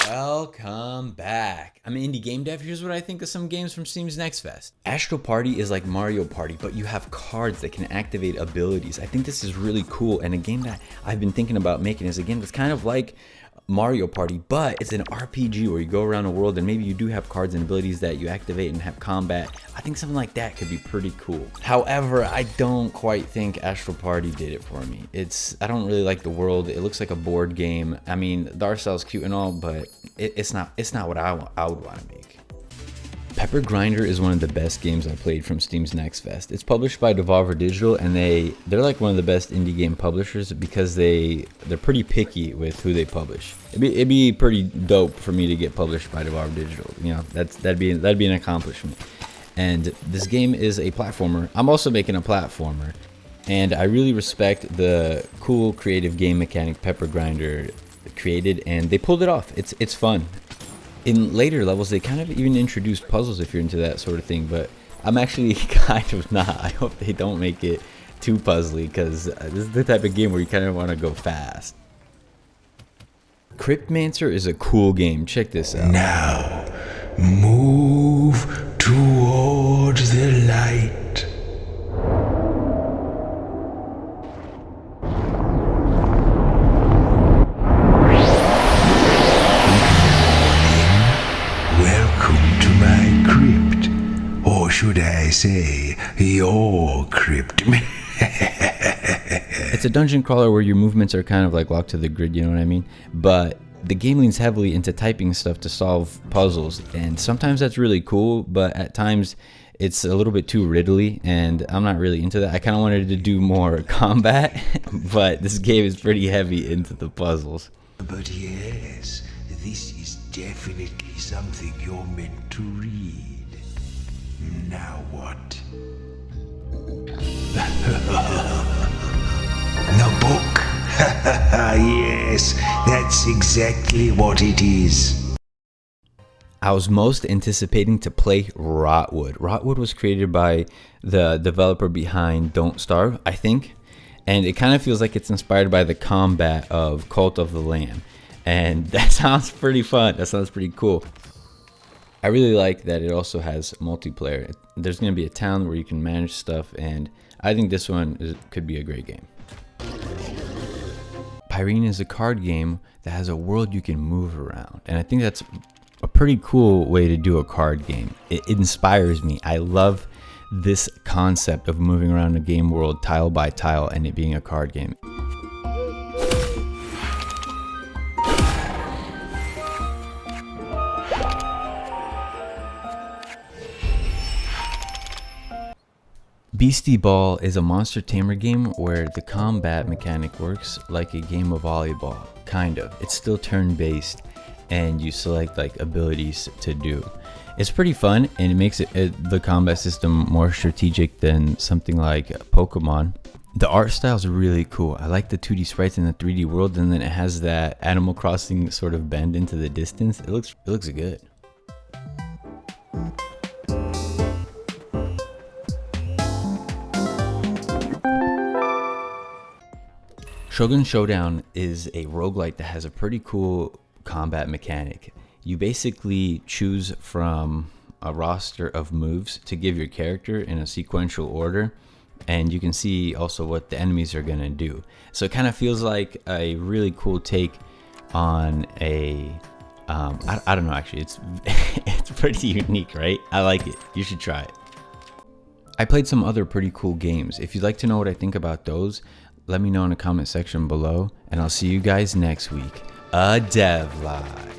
Welcome back. I'm an indie game dev. Here's what I think of some games from Steam's Next Fest. Astral Party is like Mario Party, but you have cards that can activate abilities. I think this is really cool, and a game that I've been thinking about making is a game that's kind of like Mario Party, but it's an RPG where you go around the world and maybe you do have cards and abilities that you activate and have combat. I think something like that could be pretty cool. However, I don't quite think Astral Party did it for me. I don't really like the world. It looks like a board game. I mean, the art style's cute and all, but it's not what I would want to make. Pepper Grinder is one of the best games I played from Steam's Next Fest. It's published by Devolver Digital, and they're like one of the best indie game publishers because they're pretty picky with who they publish. It'd be pretty dope for me to get published by Devolver Digital. You know, that'd be an accomplishment. And this game is a platformer. I'm also making a platformer, and I really respect the cool creative game mechanic Pepper Grinder created, and they pulled it off. It's fun. In later levels, they kind of even introduced puzzles if you're into that sort of thing, but I'm actually kind of not. I hope they don't make it too puzzly, because this is the type of game where you kind of want to go fast. Crymancer is a cool game. Check this out. Now, move towards the light. Welcome to my crypt, or should I say, your crypt. It's a dungeon crawler where your movements are kind of like locked to the grid, you know what I mean? But the game leans heavily into typing stuff to solve puzzles, and sometimes that's really cool, but at times it's a little bit too riddly, and I'm not really into that. I kind of wanted to do more combat, but this game is pretty heavy into the puzzles. But yes, this is definitely something you're meant to read. Now what? The book. Yes, that's exactly what it is. I was most anticipating to play Rottwood. Rottwood was created by the developer behind Don't Starve, I think, and it kind of feels like it's inspired by the combat of Cult of the Lamb, and that sounds pretty fun. That sounds pretty cool. I really like that it also has multiplayer. There's going to be a town where you can manage stuff, and I think this one could be a great game. Yrene is a card game that has a world you can move around, and I think that's a pretty cool way to do a card game. It inspires me. I love this concept of moving around a game world tile by tile and it being a card game. Beasty Ball is a monster tamer game where the combat mechanic works like a game of volleyball, kind of. It's still turn-based, and you select like abilities to do. It's pretty fun, and it makes the combat system more strategic than something like Pokemon. The art style is really cool. I like the 2D sprites in the 3D world, and then it has that Animal Crossing sort of bend into the distance. It looks good. Shogun Showdown is a roguelite that has a pretty cool combat mechanic. You basically choose from a roster of moves to give your character in a sequential order, and you can see also what the enemies are gonna do. So it kind of feels like a really cool take on a I don't know, actually it's it's pretty unique, right? I like it. You should try it. I played some other pretty cool games. If you'd like to know what I think about those, let me know in the comment section below, and I'll see you guys next week. A Dev Live.